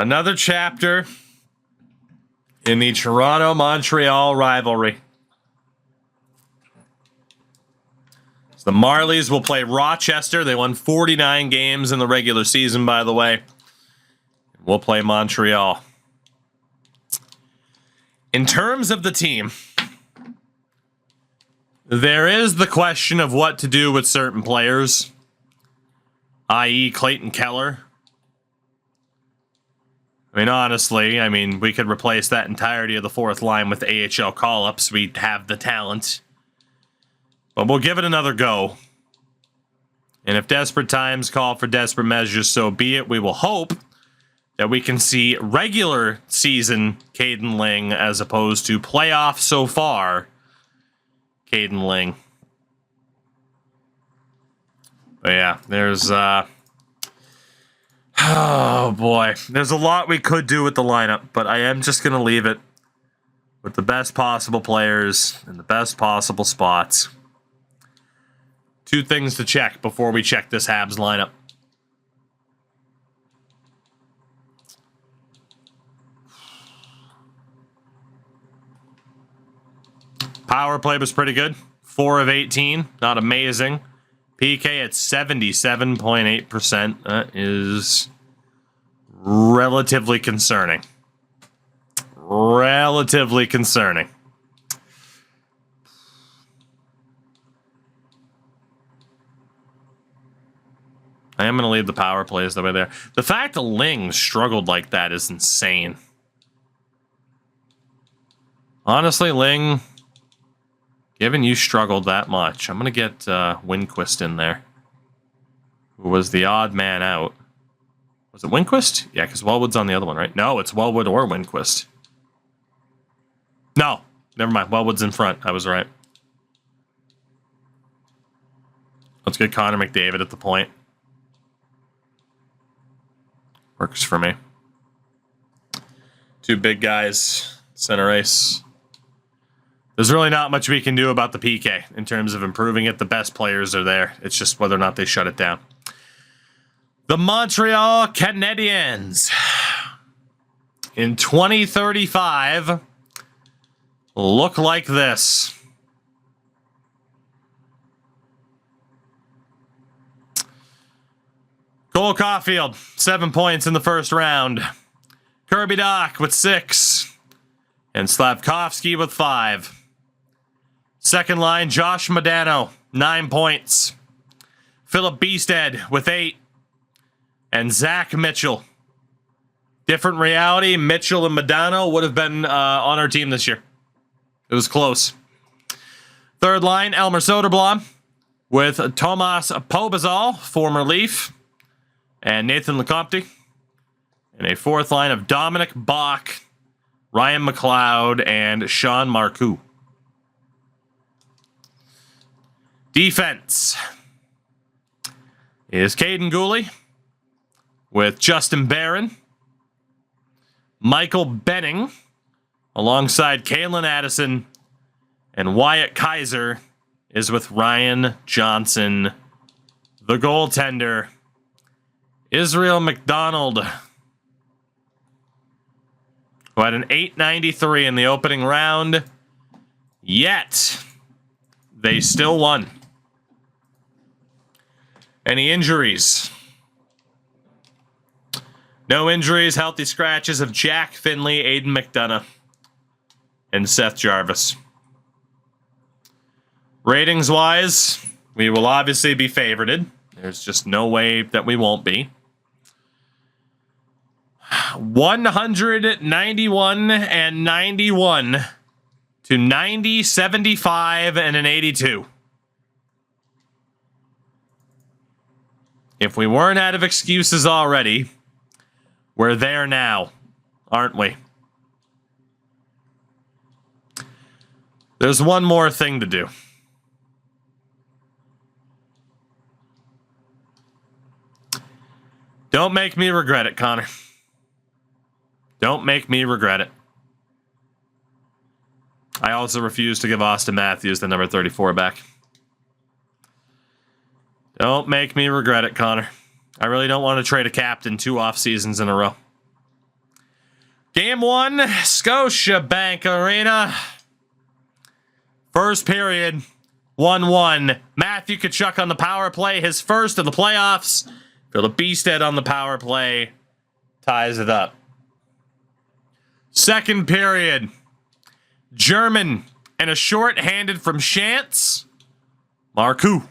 Another chapter in the Toronto-Montreal rivalry. So the Marlies will play Rochester. They won 49 games in the regular season, by the way. We'll play Montreal. In terms of the team, there is the question of what to do with certain players, i.e. Clayton Keller. I mean, honestly, we could replace that entirety of the fourth line with AHL call-ups. We have the talent. But we'll give it another go. And if desperate times call for desperate measures, so be it. We will hope that we can see regular season Caden Ling as opposed to playoff so far Caden Ling. But yeah, there's oh boy, there's a lot we could do with the lineup, but I am just going to leave it with the best possible players in the best possible spots. Two things to check before we check this Habs lineup. Power play was pretty good. 4 of 18. Not amazing. PK at 77.8%. That is relatively concerning. Relatively concerning. I am going to leave the power plays the way there. The fact that Ling struggled like that is insane. Honestly, Ling, given you struggled that much, I'm going to get Winquist in there, who was the odd man out. Was it Winquist? Yeah, because Wellwood's on the other one, right? No, it's Wellwood or Winquist. No, never mind. Wellwood's in front. I was right. Let's get Connor McDavid at the point. Works for me. Two big guys, center ice. There's really not much we can do about the PK in terms of improving it. The best players are there. It's just whether or not they shut it down. The Montreal Canadiens in 2035 look like this. Cole Caulfield, 7 points in the first round. Kirby Dach with 6. And Slavkovsky with 5. Second line, Josh Modano, 9 points. Philip Beasted with 8. And Zach Mitchell. Different reality. Mitchell and Modano would have been on our team this year. It was close. Third line, Elmer Soderblom with Tomas Pobazal, former Leaf, and Nathan Lecomte. And a fourth line of Dominic Bach, Ryan McLeod, and Sean Marcoux. Defense is Caden Gooley with Justin Barron, Michael Benning, alongside Kalen Addison, and Wyatt Kaiser is with Ryan Johnson. The goaltender, Israel McDonald, who had an .893 in the opening round, yet they still won. Any injuries? No injuries, healthy scratches of Jack Finley, Aiden McDonough, and Seth Jarvis. Ratings-wise, we will obviously be favorited. There's just no way that we won't be. 191 and 91 to 90, 75, and an 82. If we weren't out of excuses already, we're there now, aren't we? There's one more thing to do. Don't make me regret it, Connor. Don't make me regret it. I also refuse to give Austin Matthews the number 34 back. Don't make me regret it, Connor. I really don't want to trade a captain 2 off seasons in a row. Game 1, Scotiabank Arena. First period, 1-1. Matthew Tkachuk on the power play, his first of the playoffs. Philip Beestead on the power play ties it up. Second period, German and a short-handed from Chance. Marcoux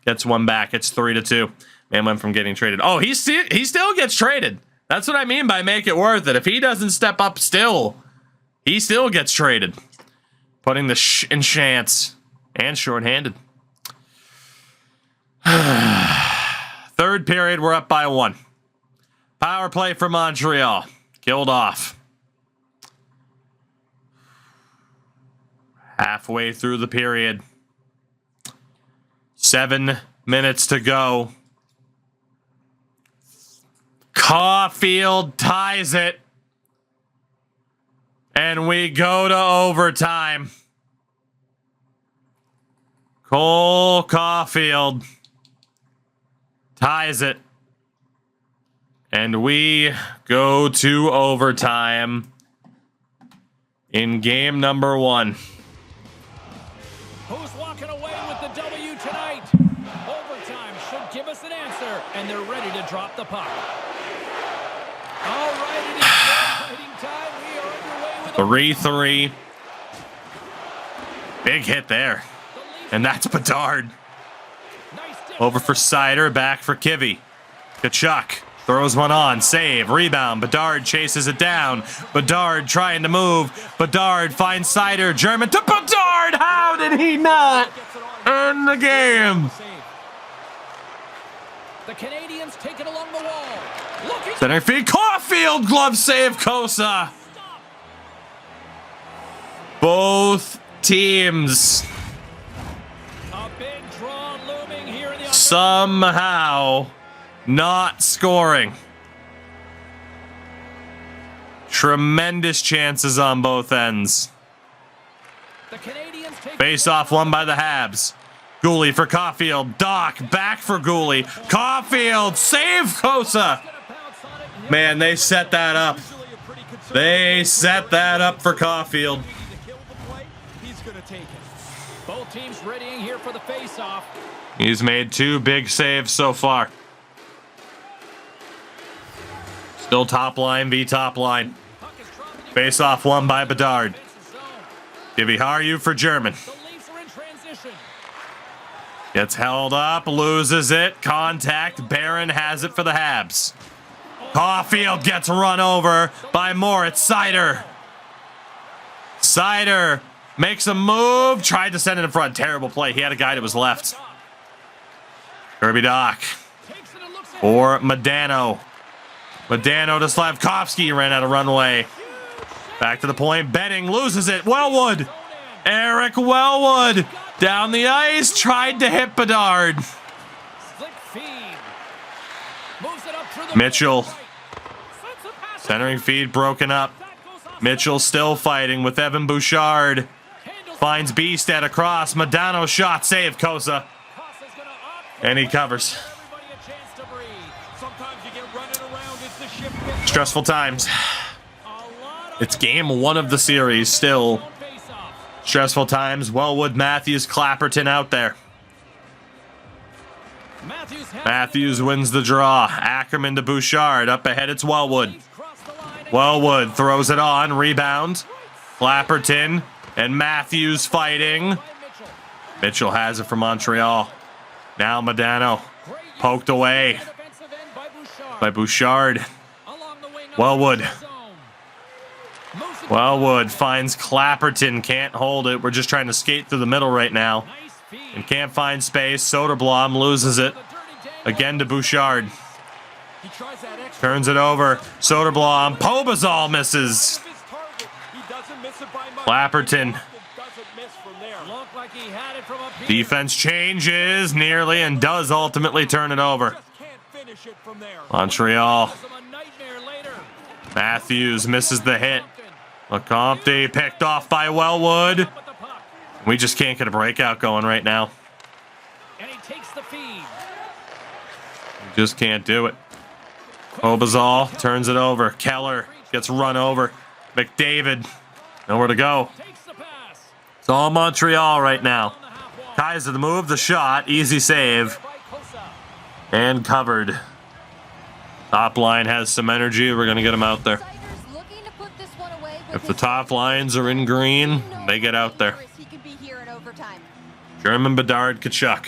gets one back. It's 3-2. Man went from getting traded. Oh, he still gets traded. That's what I mean by make it worth it. If he doesn't step up still, he still gets traded. Putting the in Chance and short-handed. Third period, we're up by 1. Power play for Montreal. Killed off. Halfway through the period. 7 minutes to go. Caulfield ties it. And we go to overtime. Cole Caulfield ties it. And we go to overtime in game number 1. Who's walking away with the W tonight? Overtime should give us an answer, and they're ready to drop the puck. All right, it is fighting time. We are underway with 3-3. Big hit there. And that's Bedard. Over for Seider, back for Kivy. Tkachuk throws one on, save, rebound. Bedard chases it down. Bedard trying to move. Bedard finds Seider. German to Bedard. How did he not earn the game? the Canadians take it along the wall. Center feed, Caulfield, glove save, Kosa. Both teams somehow not scoring. Tremendous chances on both ends. Face off won by the Habs. Gooley for Caulfield. Doc back for Gooley. Caulfield save Kosa. Man, they set that up. They set that up for Caulfield. Both teams readying here for the face-off. He's made 2 big saves so far. Still top line v top line. Face off won by Bedard. Kiviharju for German. Gets held up, loses it. Contact. Barron has it for the Habs. Caulfield gets run over by Moritz Seider. Seider makes a move. Tried to send it in front. Terrible play. He had a guy that was left. Kirby Doc for Modano. Modano to Slavkovsky. Ran out of runway. Back to the point. Benning loses it. Wellwood. Eric Wellwood down the ice. Tried to hit Bedard. Mitchell. Centering feed broken up. Mitchell still fighting with Evan Bouchard. Finds Beestead across. Modano shot. Save Kosa. And he covers. Stressful times. It's game 1 of the series still. Stressful times. Wellwood, Matthews, Clapperton out there. Matthews wins the draw. Ackerman to Bouchard. Up ahead, it's Wellwood. Wellwood throws it on. Rebound. Clapperton and Matthews fighting. Mitchell has it for Montreal. Now Modano. Poked away by Bouchard. Wellwood. Wellwood finds Clapperton. Can't hold it. We're just trying to skate through the middle right now. And can't find space. Soderblom loses it. Again to Bouchard. Turns it over. Soderblom. Pobazal misses. Clapperton. Defense changes nearly and does ultimately turn it over. Montreal. Matthews misses the hit. LeCompte picked off by Wellwood. We just can't get a breakout going right now. We just can't do it. Obazal turns it over. Keller gets run over. McDavid, nowhere to go. Takes the pass. It's all Montreal right now. Kaiser, the move, the shot, easy save, By Kosa. and covered. Top line has some energy. We're going to get him out there. If the top lines are in green, they get out there. German, Bedard, Kachuk.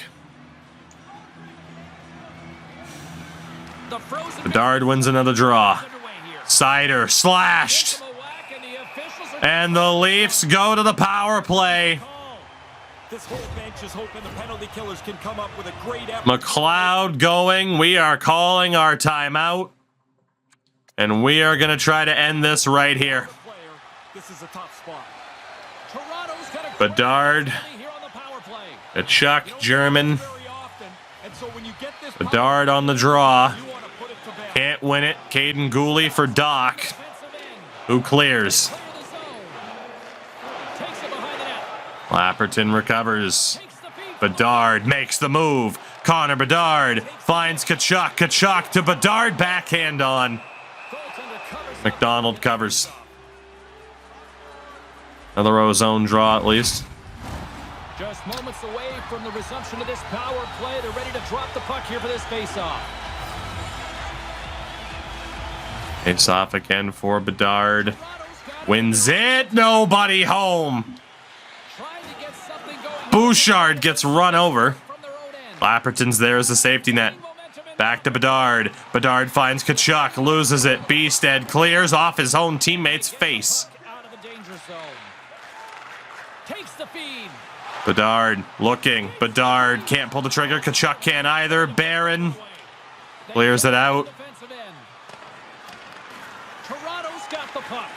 The frozen Bedard wins another draw. underway here. Sider slashed. The whack and the officials are And the Leafs go to the power play. This whole bench is hoping the penalty killers can come up with a great effort. McLeod going. We are calling our timeout. And we are going to try to end this right here. Player, this is a tough spot. Toronto's got a Bedard, penalty here on the power play. Kachuk, German. Very often, and so when you get this Bedard on the draw. you want to put it to bed. Can't win it. Caden Gooley for Doc, Defensive end. who clears. Clear the zone. Takes it behind the net. Lapperton recovers. Takes the feed. Bedard makes the move. Connor Bedard finds Kachuk. Kachuk to Bedard, backhand on. Goaltender covers. McDonald covers. Another ozone draw at least. Just moments away from the resumption of this power play. They're ready to drop the puck here for this face-off. Face off again for Bedard. Toronto's got it. Wins it. Nobody home. Trying to get something going Bouchard gets run over. from their own end. Lapperton's there as a safety net. Momentum in Back to Bedard. Bedard finds Kachuk, loses it. Beestead clears off his own teammate's face. out of the danger zone. Takes the feed. Bedard looking. Bedard can't pull the trigger. Kachuk can't either. Barron clears it out. Defensive end. Toronto's got the puck.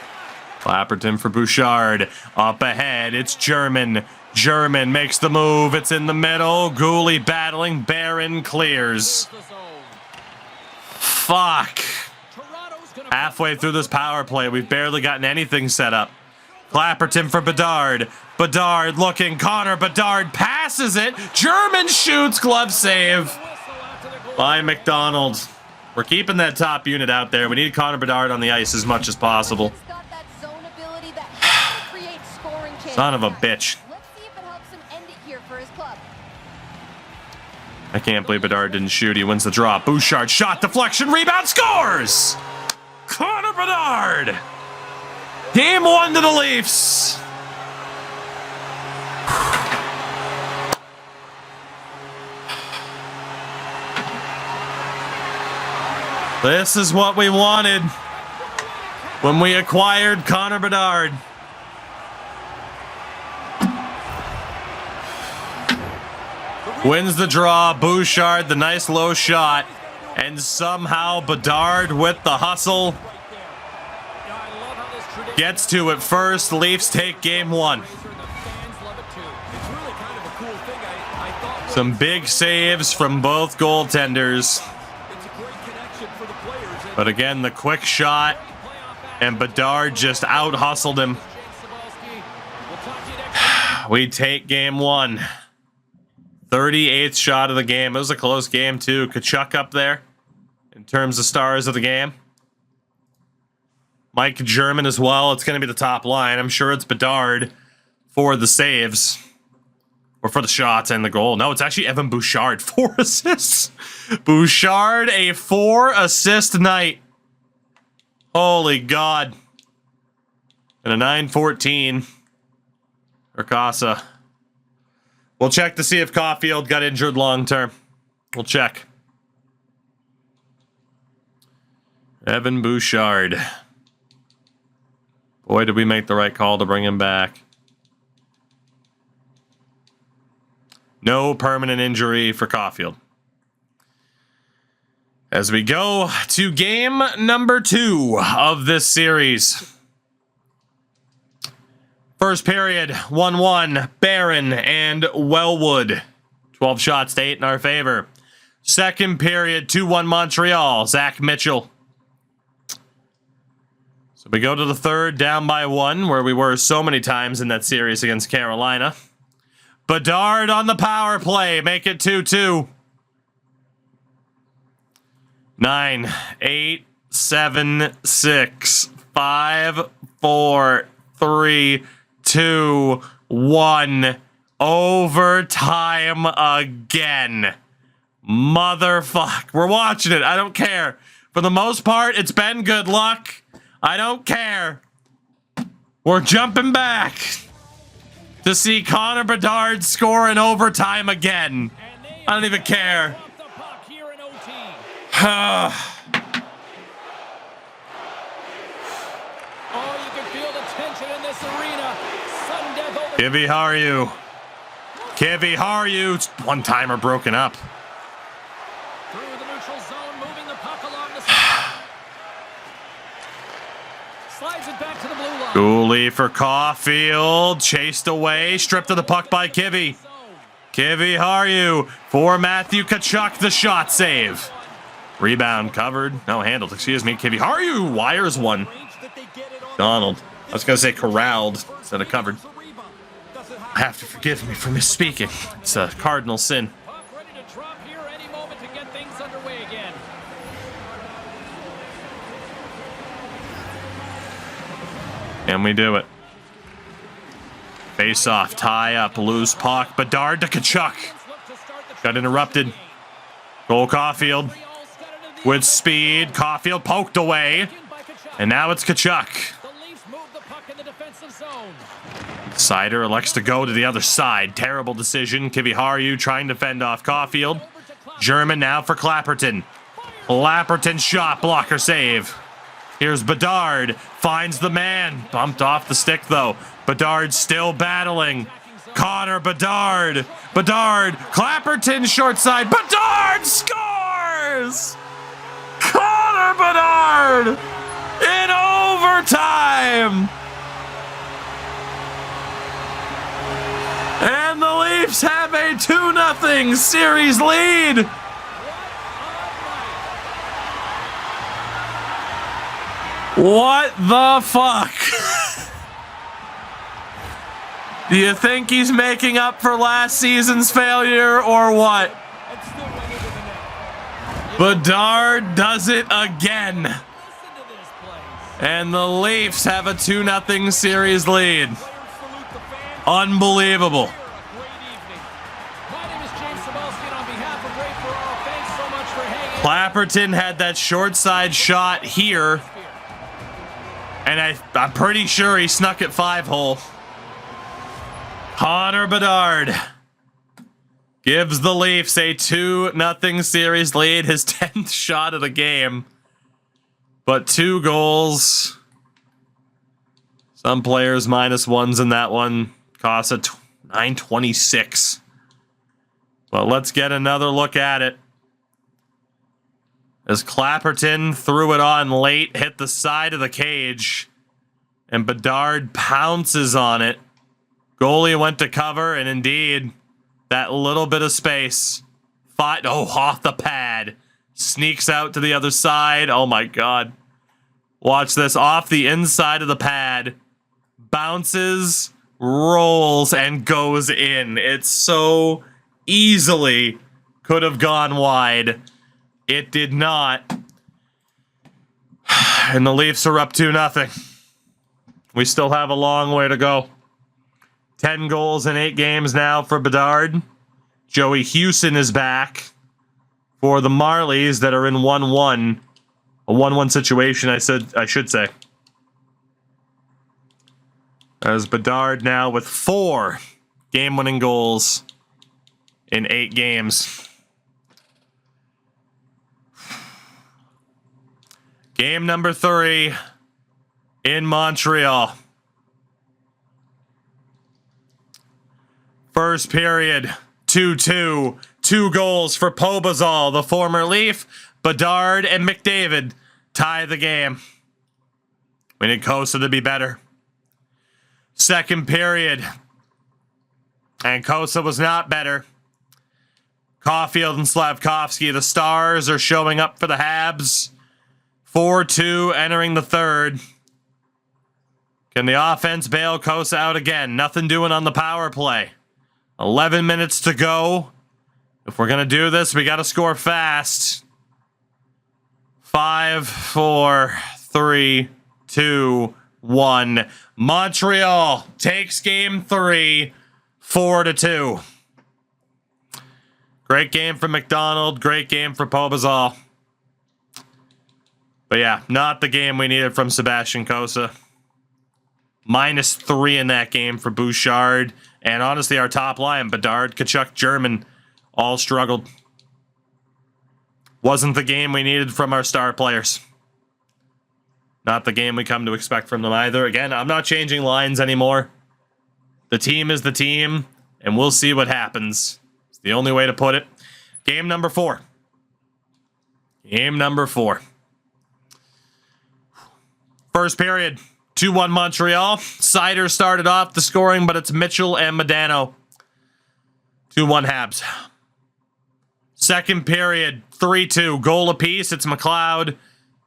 Lapperton for Bouchard. Up ahead, it's German. German makes the move. It's in the middle. Gooley battling. Barron clears. The zone. Fuck. Toronto's gonna Halfway through this power play, we've barely gotten anything set up. Clapperton for Bedard. Bedard looking. Connor Bedard passes it. German shoots. Glove save whistle after the goal. by McDonald. We're keeping that top unit out there. We need Connor Bedard on the ice as much as possible. He's got that zone ability that helps him create scoring chances. Son of a bitch. Let's see if it helps him end it here for his club. I can't believe Bedard didn't shoot. He wins the draw. Bouchard shot, deflection, rebound, scores! Connor Bedard! Game 1 to the Leafs. This is what we wanted when we acquired Connor Bedard. Wins the draw. Bouchard, the nice low shot. And somehow Bedard with the hustle Yeah, I love how this tradition gets to it first. Leafs take game 1. the fans love it too. It's really kind of a cool thing. I thought Some big saves from both goaltenders. it's a great connection for the players. And But again, the quick shot, and Bedard just out hustled him. James Cebulski. We'll talk to you next week. We take game 1. 38th shot of the game. It was a close game, too. Kachuk up there in terms of stars of the game. Mike German as well. It's going to be the top line. I'm sure it's Bedard for the saves. Or for the shots and the goal. No, it's actually Evan Bouchard. 4 assists. Bouchard, a 4-assist night. Holy God. And a 9-14 for Casa. We'll check to see if Caulfield got injured long term. We'll check. Evan Bouchard. Boy, did we make the right call to bring him back. No permanent injury for Caulfield. As we go to game number 2 of this series. First period, 1-1, Barron and Wellwood. 12 shots to 8 in our favor. Second period, 2-1 Montreal, Zach Mitchell. So we go to the third, down by 1, where we were so many times in that series against Carolina. Bedard on the power play, make it 2-2. 9, 8, 7, 6, 5, 4, 3, 2, 1. Overtime again. Motherfuck. We're watching it. I don't care. For the most part, it's been good luck. I don't care. We're jumping back to see Connor Bedard score in overtime again. I don't even care. Kivy, how are you? Kivy, how are you? One-timer broken up. Through the neutral zone, moving the puck along the side. Slides it back to the blue line. Goalie for Caulfield. Chased away. Stripped of the puck by Kivy. Kivy, how are you? For Matthew Tkachuk, the shot save. Rebound covered. No, handled. Excuse me. Kivy, how are you? Wires one. Donald. I was going to say corralled instead of covered. Have to forgive me for misspeaking. It's a cardinal sin. Puck ready to drop here any moment to get things underway again. And we do it. Face off, tie up, loose puck. Bedard to Tkachuk. Got interrupted. Cole Caulfield with speed. Caulfield poked away. And now it's Tkachuk. Sider elects to go to the other side. Terrible decision. Kiviharu trying to fend off Caulfield. German now for Clapperton. Clapperton shot blocker save. Here's Bedard. Finds the man. Bumped off the stick though. Bedard still battling. Connor Bedard. Bedard. Clapperton short side. Bedard scores! Connor Bedard in overtime! And the Leafs have a 2-0 series lead. What the fuck? Do you think he's making up for last season's failure or what? Bedard does it again. And the Leafs have a 2-0 series lead. Unbelievable. Clapperton had that short side shot here. And I'm pretty sure he snuck it 5-hole. Connor Bedard gives the Leafs a 2-0 series lead. His 10th shot of the game. But 2 goals. Some players -1s in that one. Costs a $9.26. Well, let's get another look at it. As Clapperton threw it on late, hit the side of the cage, and Bedard pounces on it. Goalie went to cover, and indeed, that little bit of space. Off the pad. Sneaks out to the other side. Oh my God. Watch this. Off the inside of the pad. Bounces, rolls, and goes in. It so easily could have gone wide. It did not. And the Leafs are up 2-0. We still have a long way to go. 10 goals in 8 games now for Bedard. Joey Hewson is back for the Marlies that are in 1-1. A 1-1 situation, I should say. As Bedard now with 4 game-winning goals in 8 games. Game number 3 in Montreal. First period, 2-2. 2 goals for Pobazal, the former Leaf. Bedard and McDavid tie the game. We need Kosa to be better. Second period. And Kosa was not better. Caulfield and Slavkovsky, the stars, are showing up for the Habs. 4-2 entering the third. Can the offense bail Kosa out again? Nothing doing on the power play. 11 minutes to go. If we're going to do this, we got to score fast. 5, 4, 3, 2, 1. Montreal takes game 3, 4-2. Great game for McDonald. Great game for Pobazal. But yeah, not the game we needed from Sebastian Cossa. -3 in that game for Bouchard. And honestly, our top line, Bedard, Tkachuk, German, all struggled. Wasn't the game we needed from our star players. Not the game we come to expect from them either. Again, I'm not changing lines anymore. The team is the team, and we'll see what happens. It's the only way to put it. Game number 4. Game number 4. First period, 2-1 Montreal. Sider started off the scoring, but it's Mitchell and Modano. 2-1 Habs. Second period, 3-2. Goal apiece. It's McLeod.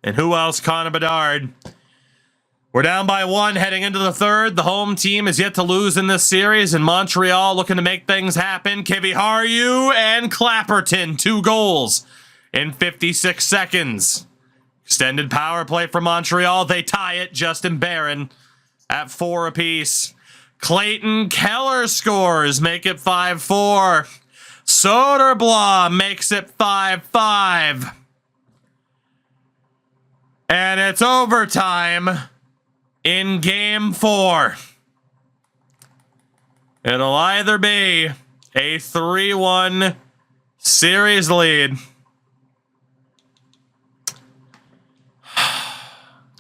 And who else? Connor Bedard. We're down by 1 heading into the third. The home team is yet to lose in this series, and Montreal looking to make things happen. Kiviharju and Clapperton, 2 goals in 56 seconds. Extended power play for Montreal. They tie it. Justin Barron at 4 apiece. Clayton Keller scores, make it 5-4. Soderblom makes it 5-5. And it's overtime in game 4. It'll either be a 3-1 series lead,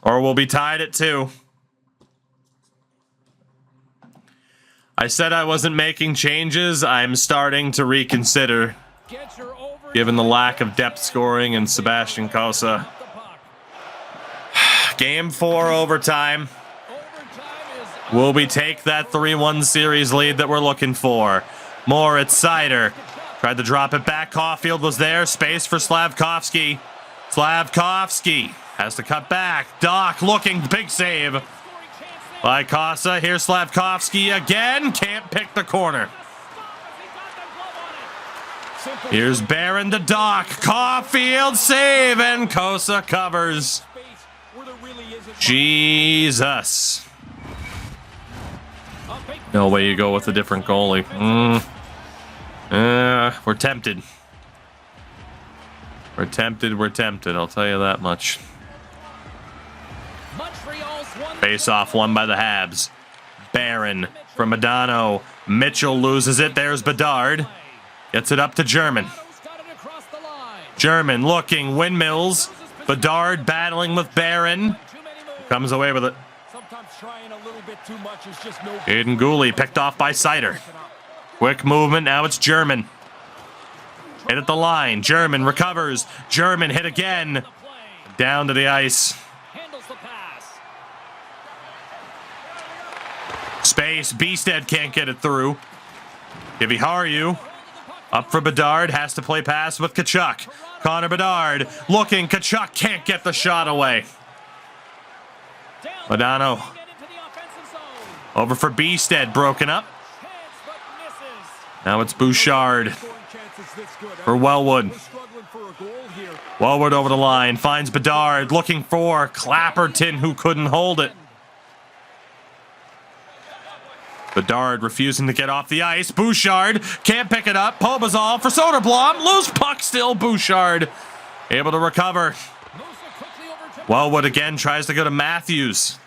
or we'll be tied at 2. I said I wasn't making changes. I'm starting to reconsider, given the lack of depth scoring in Sebastian Cossa. Game 4 overtime. Will we take that 3-1 series lead that we're looking for? Moritz Seider tried to drop it back. Caulfield was there. Space for Slavkovsky. Slavkovsky has to cut back. Doc looking. Big save by Cossa. Here's Slavkovsky again. Can't pick the corner. Here's Barron to Doc. Caulfield save, and Cossa covers. Jesus. No way you go with a different goalie. We're tempted. We're tempted, I'll tell you that much. Face off won by the Habs. Barron from Modano. Mitchell loses it. There's Bedard. Gets it up to German. German looking. Windmills. Bedard battling with Barron. Comes away with it. Aiden Gooley picked off by Seider. Quick movement. Now it's German. Hit at the line. German recovers. German hit again. Down to the ice. Space. Beasted can't get it through. Kiviharju up for Bedard. Has to play pass with Tkachuk. Connor Bedard looking. Tkachuk can't get the shot away. Modano over for Beasted. Broken up. Now it's Bouchard for Wellwood. Wellwood over the line. Finds Bedard. Looking for Clapperton, who couldn't hold it. Bedard refusing to get off the ice. Bouchard can't pick it up. Pobazal for Soderblom. Loose puck still. Bouchard able to recover. Wellwood again tries to go to Matthews.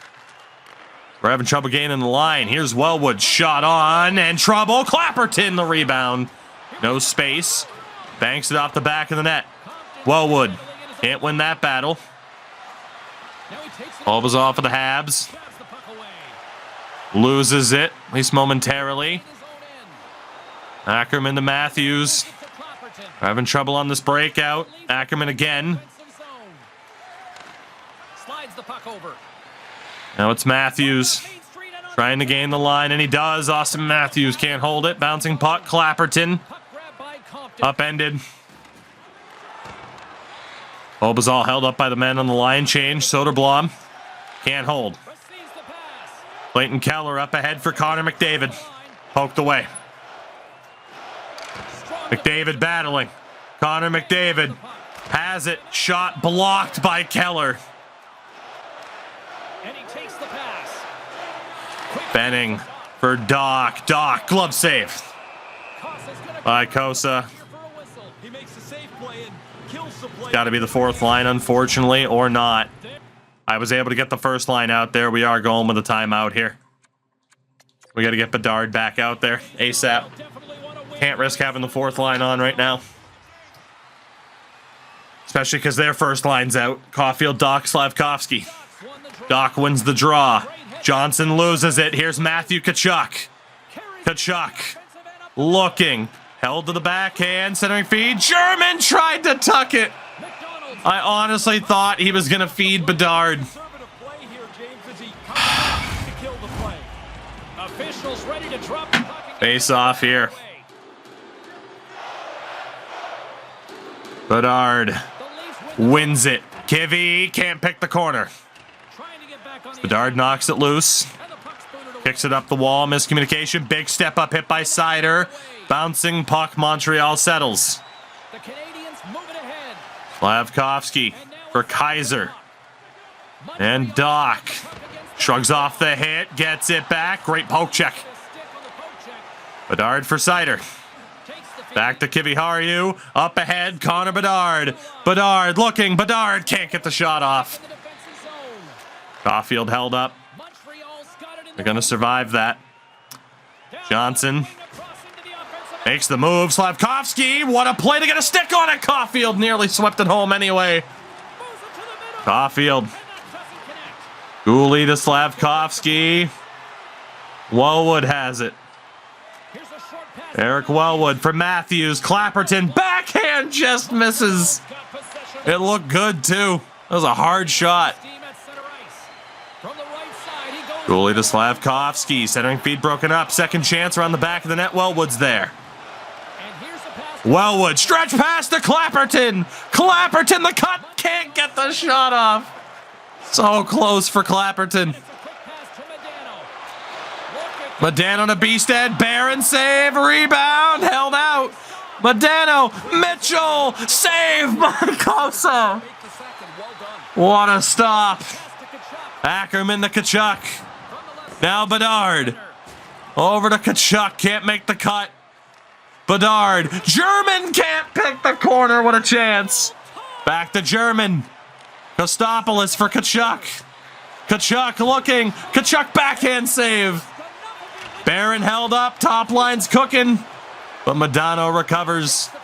We're having trouble gaining the line. Here's Wellwood. Shot on and trouble. Clapperton the rebound. No space. Banks it off the back of the net. Wellwood can't win that battle. Pobazal for the Habs. Loses it, at least momentarily. Ackerman to Matthews. We're having trouble on this breakout. Ackerman again. Now it's Matthews. Trying to gain the line, and he does. Austin Matthews can't hold it. Bouncing puck. Clapperton. Upended. Pobazal held up by the men on the line change. Soderblom can't hold. Clayton Keller up ahead for Connor McDavid. Poked away. McDavid battling. Connor McDavid has it. Shot blocked by Keller. And he takes the pass. Benning for Doc. Doc, glove save Cosa's gonna by Kosa. here for a whistle. He makes the safe play and kills the play. Got to be the fourth line, unfortunately, or not. I was able to get the first line out there. We are going with a timeout here. We got to get Bedard back out there ASAP. Definitely want to win. Can't risk having the fourth line on right now. Especially because their first line's out. Caulfield, Doc, Slavkovsky. Won the draw. Doc wins the draw. Johnson loses it. Here's Matthew Tkachuk. Tkachuk looking. Held to the backhand. Centering feed. German tried to tuck it. McDonald's I honestly thought he was going to feed Bedard. Conservative play here, James, as he comes to kill the play. officials ready to drop the puck again. Face off here. Bedard The Leafs win wins it. Kivy can't pick the corner. trying to get back on the Bedard knocks it loose. and the puck spoonered away. Kicks it up the wall. Miscommunication. Big step up hit by Sider. Bouncing puck. Montreal settles. The Canadians moving ahead. Slavkovsky for Kaiser. And Doc shrugs off the hit. Gets it back. Great poke check. The stick on the poke check. Bedard for Sider. Takes the feed. Back to Kiviharju. Up ahead. Connor Bedard. Bedard looking. Bedard can't get the shot off. In the defensive zone. Caulfield held up. Montreal's got it in They're the going to survive that. down Johnson the wing across into the offensive end. makes the move. Slavkovsky. What a play to get a stick on it. Caulfield nearly swept it home anyway. Moves it to the middle. Caulfield. And that doesn't connect. Gooley to Slavkovsky. Wellwood has it. Here's a short pass. Eric Wellwood for Matthews. Clapperton. Backhand just misses. Got possession. It looked good, too. That was a hard shot. Team at center ice. From the right side, he goes. Goalie to Slavkovsky. Centering feed broken up. Second chance around the back of the net. Wellwood's there. And here's the pass. Wellwood. Stretch pass to Clapperton. Clapperton, the cut. Can't get the shot off. So close for Clapperton. It's a quick pass to Medano. Look at Medano to Beestead. Barron save. Rebound. Held out. Medano. Mitchell. Save by Kosa. Make the second. Well done. What a stop. pass to Tkachuk. Ackerman to Tkachuk. From the left Now Bedard. Over to Tkachuk. Can't make the cut. Bedard. German can't pick the corner. What a chance. Back to German. Kostopoulos for Tkachuk. Tkachuk looking. Tkachuk backhand save. Barron held up. Top line's cooking. But Medano recovers. the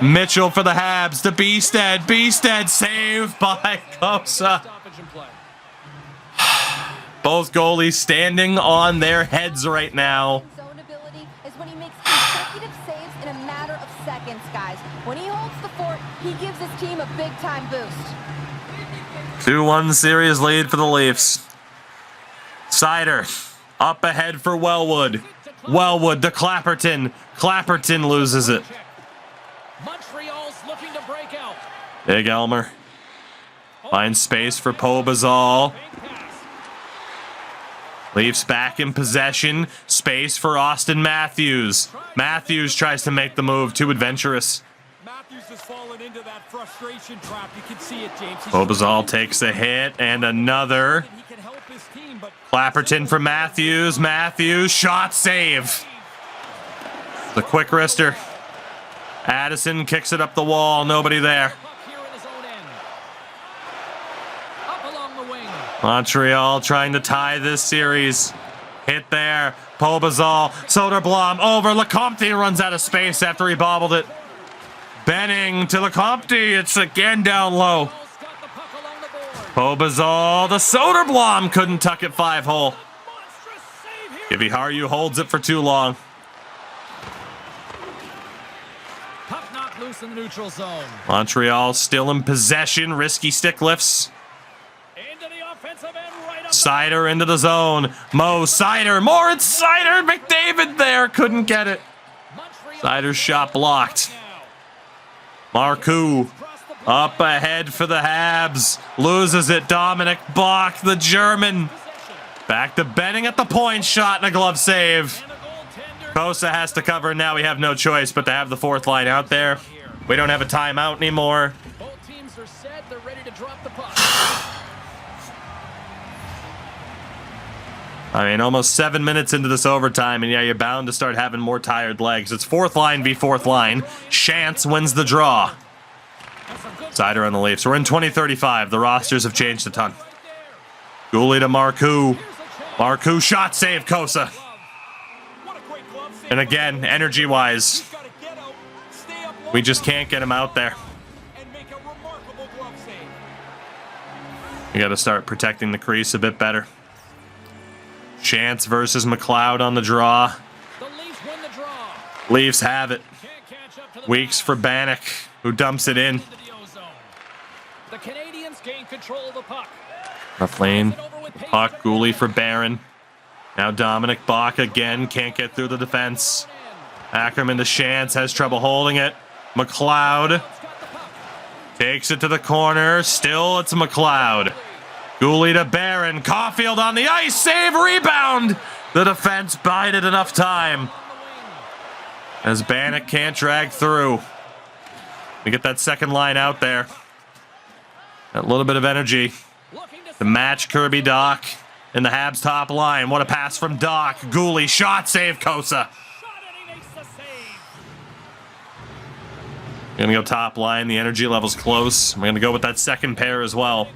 feed. Mitchell for the Habs to Beestead. Beestead save by Kosa. Stoppage and play. Both goalies standing on their heads right now. Zone ability is when he makes consecutive saves in a matter of seconds, guys. When he holds the fort, he gives his team a big-time boost. 2-1 series lead for the Leafs. Sider up ahead for Wellwood. Wellwood to Clapperton. Clapperton loses it. Montreal's looking to break out. Big Elmer finds space for Pobazal. Bank pass. Leafs back in possession. Space for Austin Matthews. Matthews tries to make the move. Too adventurous. Matthews has fallen into that frustration trap. You can see it, James. He's Pobazal takes a hit and another. he can help his team, but Clapperton for Matthews. Matthews, shot save. The quick wrister. Addison kicks it up the wall. Nobody there. Puck here in his own end. Up along the wing. Montreal trying to tie this series. Hit there. Pobazal. Soderblom over. Lecomte runs out of space after he bobbled it. Benning to Lecomte. It's again down low. Ball's got the puck along the board. Pobazal. The Soderblom couldn't tuck it 5-hole. Monstrous save here. Kiviharju holds it for too long. Puck knocked loose in the neutral zone. Montreal still in possession. Risky stick lifts. Into the offensive end, right up. Sider into the zone. Mo Sider. Moritz Sider. McDavid there. Couldn't get it. Montreal Sider's shot blocked. now. Marcoux Across the blue up ahead for the Habs. Loses it. Dominic Bach, the German. possession. Back to Benning at the point. Shot and a glove save. And a goaltender. Kosa has to cover. Now we have no choice but to have the fourth line out there. We don't have a timeout anymore. Both teams are set. They're ready to drop the puck. I mean, almost 7 minutes into this overtime, and yeah, you're bound to start having more tired legs. It's fourth line v fourth line. Chance wins the draw. Sider on the Leafs. We're in 2035. The rosters have changed a ton. Goalie to Marcoux. Marcoux shot save, Kosa. And again, energy-wise, we just can't get him out there. We got to start protecting the crease a bit better. Chance versus McLeod on the draw. Leafs have it. Weeks for Bannock, who dumps it in. The Canadians gain control of the puck. Rough lane. Puck, Goalie for Barron. Now Dominic Bach again, can't get through the defense. Ackerman to Chance, has trouble holding it. McLeod takes it to the corner. Still, it's McLeod. Goalie to Barron. Caulfield on the ice. Save, rebound. The defense bided enough time. As Bannock can't drag through. We get that second line out there. A little bit of energy to match Kirby Dach in the Habs top line. What a pass from Dach. Goalie shot save, Kosa. We're going to go top line. The energy level's close. We're going to go with that second pair as well.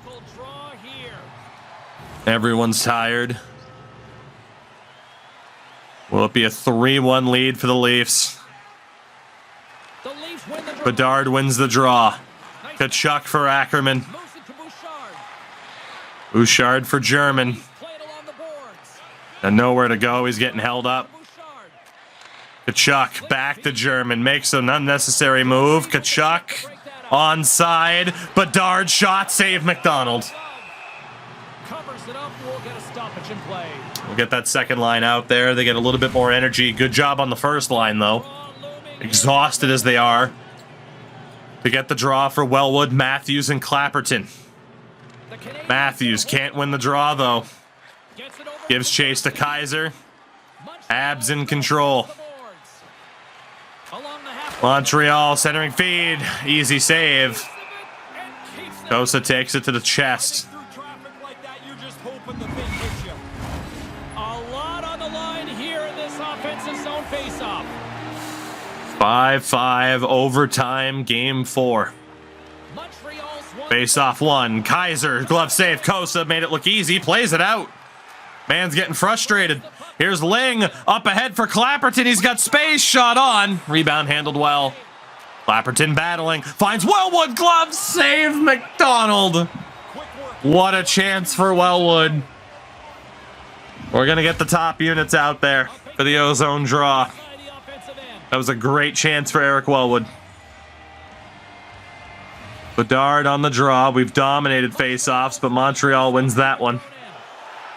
Everyone's tired. Will it be a 3-1 lead for the Leafs? Bedard wins the draw. Kachuk for Ackerman. Bouchard for German. And nowhere to go. He's getting held up. Kachuk back to German. Makes an unnecessary move. Kachuk onside. Bedard shot. Save McDonald. We'll get that second line out there. They get a little bit more energy. Good job on the first line, though. Exhausted as they are. To get the draw for Wellwood, Matthews, and Clapperton. Matthews can't win the draw, though. Gives chase to Kaiser. Habs in control. Montreal centering feed. Easy save. Kosa takes it to the chest. A lot on the line here in this offensive zone faceoff. 5-5 overtime, game 4. Face-off 1. Kaiser, glove save. Kosa made it look easy. Plays it out. Man's getting frustrated. Here's Ling up ahead for Clapperton. He's got space. Shot on. Rebound handled well. Clapperton battling. Finds Wellwood. Glove save. McDonald. What a chance for Wellwood. We're going to get the top units out there for the Ozone draw. That was a great chance for Eric Wellwood. Bedard on the draw. We've dominated face-offs, but Montreal wins that one.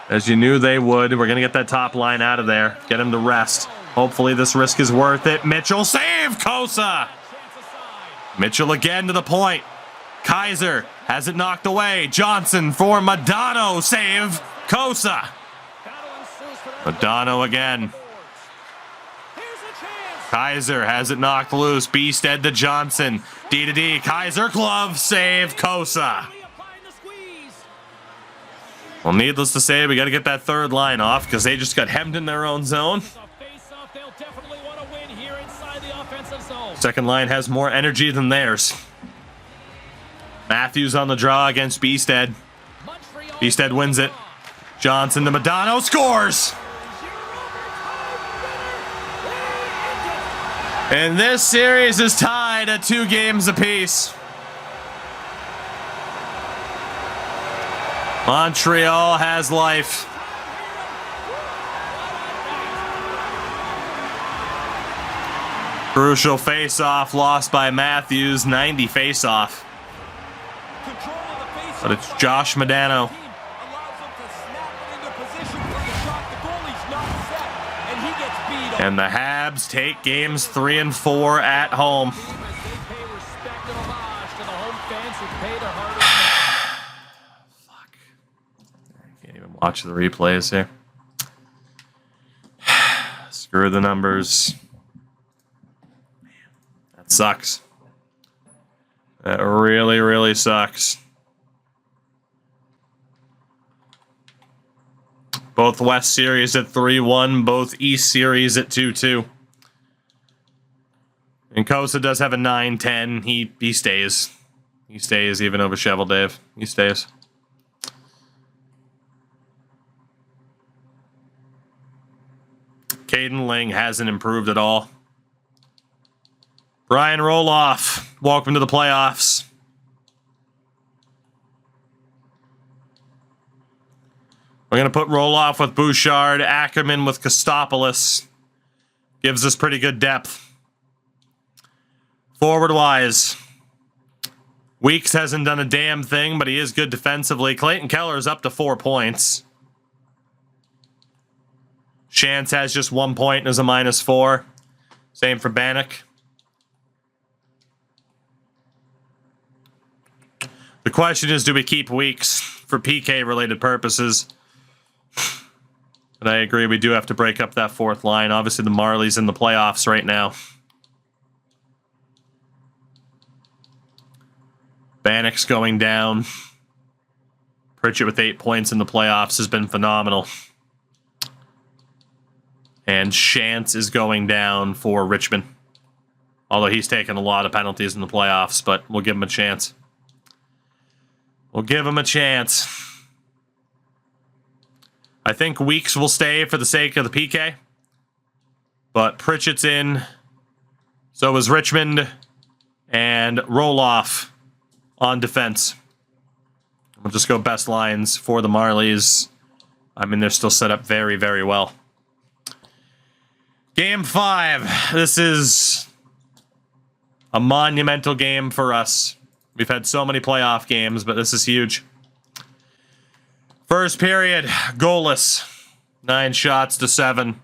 As you knew they would. We're going to get that top line out of there. Get him to rest. Hopefully this risk is worth it. Mitchell save! Kosa! Mitchell again to the point. Kaiser has it knocked away. Johnson for Madano. Save! Kosa! Madano again. Kaiser has it knocked loose. Beasted to Johnson. D to D. Kaiser glove save. Kosa. Well, needless to say, we got to get that third line off because they just got hemmed in their own zone. Second line has more energy than theirs. Matthews on the draw against Beasted. Beasted wins it. Johnson to Madano. Scores! And this series is tied at 2 games apiece. Montreal has life. Crucial face-off lost by Matthews. 90 face-off. But it's Josh Madano. And the Habs take games 3 and 4 at home. Fuck. I can't even watch the replays here. Screw the numbers. Man, that sucks. That really, really sucks. Both West Series at 3-1, both East Series at 2-2. And Kosa does have a 9-10. He stays. He stays even over Shovel Dave. He stays. Caden Ling hasn't improved at all. Brian Roloff, welcome to the playoffs. We're going to put Roloff with Bouchard, Ackerman with Kostopoulos. Gives us pretty good depth. Forward-wise, Weeks hasn't done a damn thing, but he is good defensively. Clayton Keller is up to 4 points. Shantz has just 1 point and is a -4. Same for Bannock. The question is, do we keep Weeks for PK-related purposes? But I agree, we do have to break up that fourth line. Obviously, the Marlies in the playoffs right now. Bannock's going down. Pritchett with 8 points in the playoffs has been phenomenal. And Shantz is going down for Richmond. Although he's taken a lot of penalties in the playoffs, but we'll give him a chance. We'll give him a chance. I think Weeks will stay for the sake of the PK. But Pritchett's in. So is Richmond. And Roloff on defense. We'll just go best lines for the Marlies. I mean, they're still set up very, very well. Game 5. This is a monumental game for us. We've had so many playoff games, but this is huge. First period, goalless. 9 shots to 7.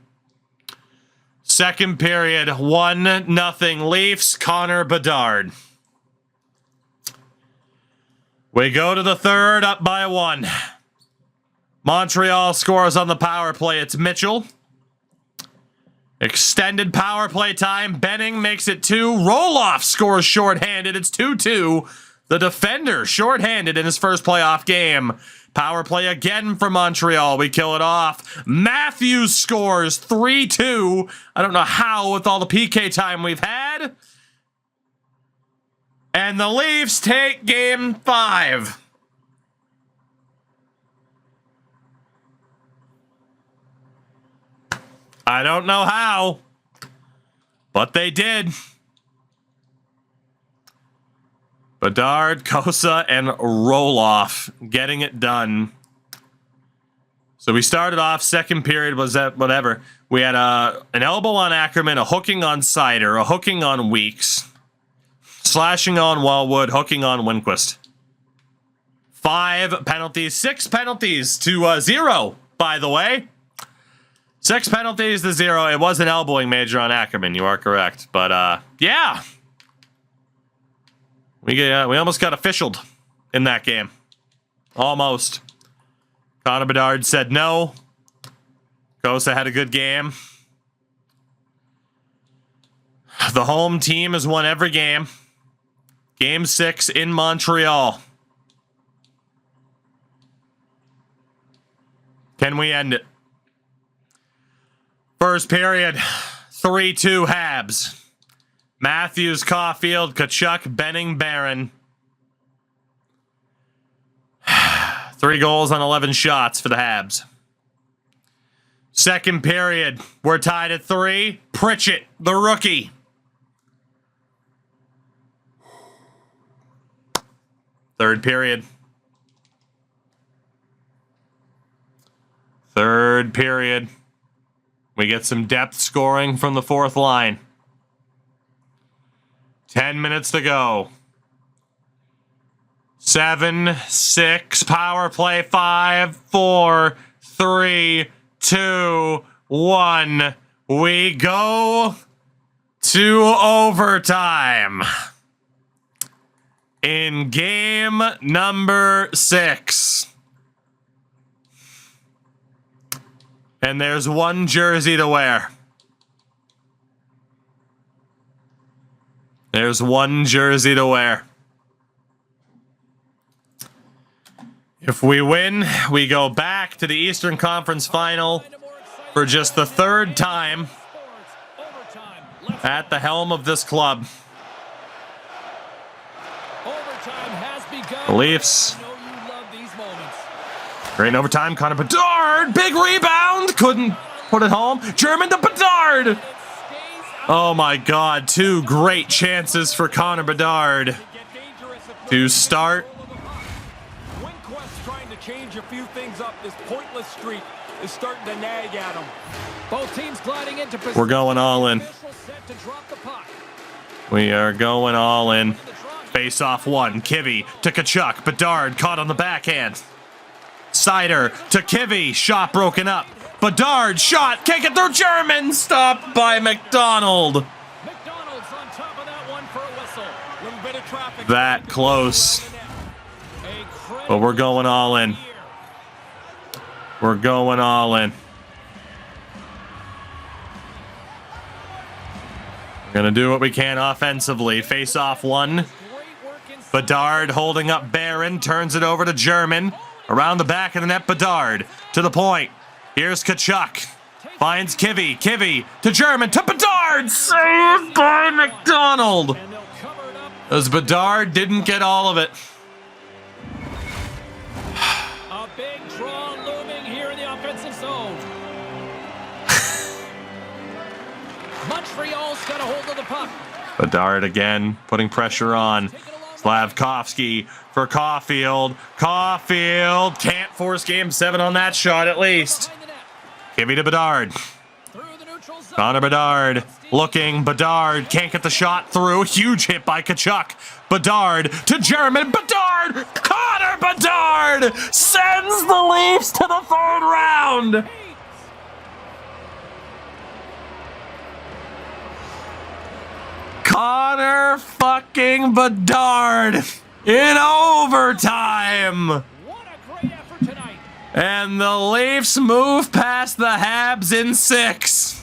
Second period, 1-0 Leafs, Connor Bedard. We go to the third, up by 1. Montreal scores on the power play. It's Mitchell. Extended power play time. Benning makes it 2. Roloff scores shorthanded. It's 2-2. The defender shorthanded in his first playoff game. Power play again for Montreal. We kill it off. Matthews scores 3-2. I don't know how with all the PK time we've had. And the Leafs take game 5. I don't know how, but they did. Bedard, Kosa, and Roloff getting it done. So we started off, second period was that whatever. We had an elbow on Ackerman, a hooking on Sider, a hooking on Weeks, slashing on Wellwood, hooking on Winquist. 5 penalties, 6 penalties to 0, by the way. 6 penalties to 0. It was an elbowing major on Ackerman. You are correct. But, yeah. We almost got officialed in that game. Almost. Connor Bedard said no. Kosa had a good game. The home team has won every game. Game 6 in Montreal. Can we end it? First period, 3-2 Habs. Matthews, Caulfield, Kachuk, Benning, Barron. 3 goals on 11 shots for the Habs. Second period, we're tied at 3. Pritchett, the rookie. Third period. Third period. We get some depth scoring from the fourth line. 10 minutes to go. 7-6 power play. 5, 4, 3, 2, 1. We go to overtime in game number 6. And there's one jersey to wear. There's one jersey to wear. If we win, we go back to the Eastern Conference Final for just the third time at the helm of this club. The Leafs. Great in overtime. Connor Bedard. Big rebound. Couldn't put it home. German to Bedard. Oh my God. 2 great chances for Connor Bedard to start. Trying to change a few things up. This pointless streak is starting to nag at him. Both teams gliding into position. We're going all in. We are going all in. Face off 1. Kivy to Tkachuk. Bedard caught on the backhand. Sider to Kivy. Shot broken up. Bedard shot. Can't get through. German. Stopped by McDonald. McDonald's on top of that one for a whistle. Little bit of traffic. That close. But we're going all in. We're going all in. We're going to do what we can offensively. Face off 1. Bedard holding up Barron. Turns it over to German. Around the back of the net, Bedard. To the point. Here's Tkachuk. Finds Kivy. Kivy to German. To Bedard. Saved by McDonald. As Bedard didn't get all of it. A big draw looming here in the offensive zone. Montreal's got a hold of the puck. Bedard again, putting pressure on. Slavkovsky for Caulfield. Caulfield can't force game 7 on that shot at least. Kivy to Bedard. Connor Bedard looking. Bedard can't get the shot through. Huge hit by Tkachuk. Bedard to German. Bedard! Connor Bedard sends the Leafs to the 3rd round. Connor fucking Bedard in overtime. What a great effort tonight. And the Leafs move past the Habs in 6.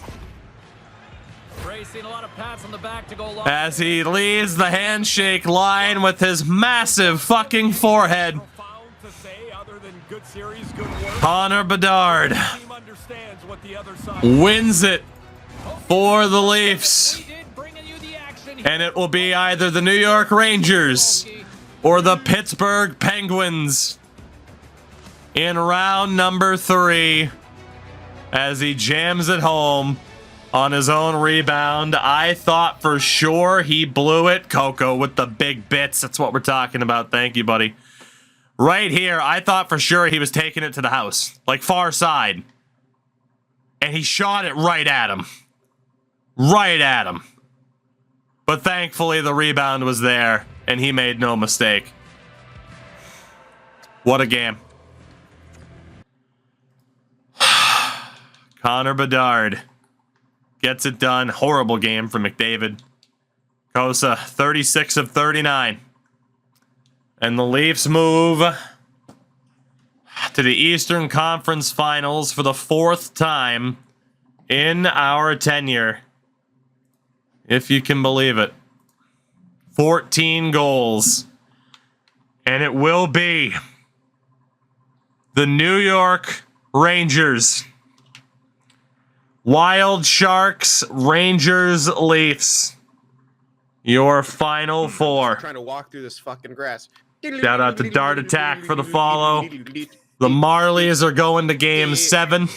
Racing a lot of pats on the back to go long. As he leads the handshake line with his massive fucking forehead. Profound to say other than good series, good work. Connor Bedard The team understands what the other side wins it for the Leafs. We did bring you the action. And it will be either the New York Rangers or the Pittsburgh Penguins in round number 3 as he jams it home on his own rebound. I thought for sure he blew it. Coco with the big bits. That's what we're talking about. Thank you, buddy. Right here, I thought for sure he was taking it to the house, like far side. And he shot it right at him. Right at him. But thankfully the rebound was there and he made no mistake. What a game. Connor Bedard gets it done. Horrible game for McDavid. Kosa, 36 of 39. And the Leafs move to the Eastern Conference Finals for the 4th time in our tenure. If you can believe it. 14 goals. And it will be the New York Rangers. Wild Sharks, Rangers, Leafs. Your final 4. Trying to walk through this fucking grass. Shout out to Dart Attack for the follow. The Marlies are going to game 7.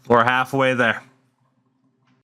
We're halfway there.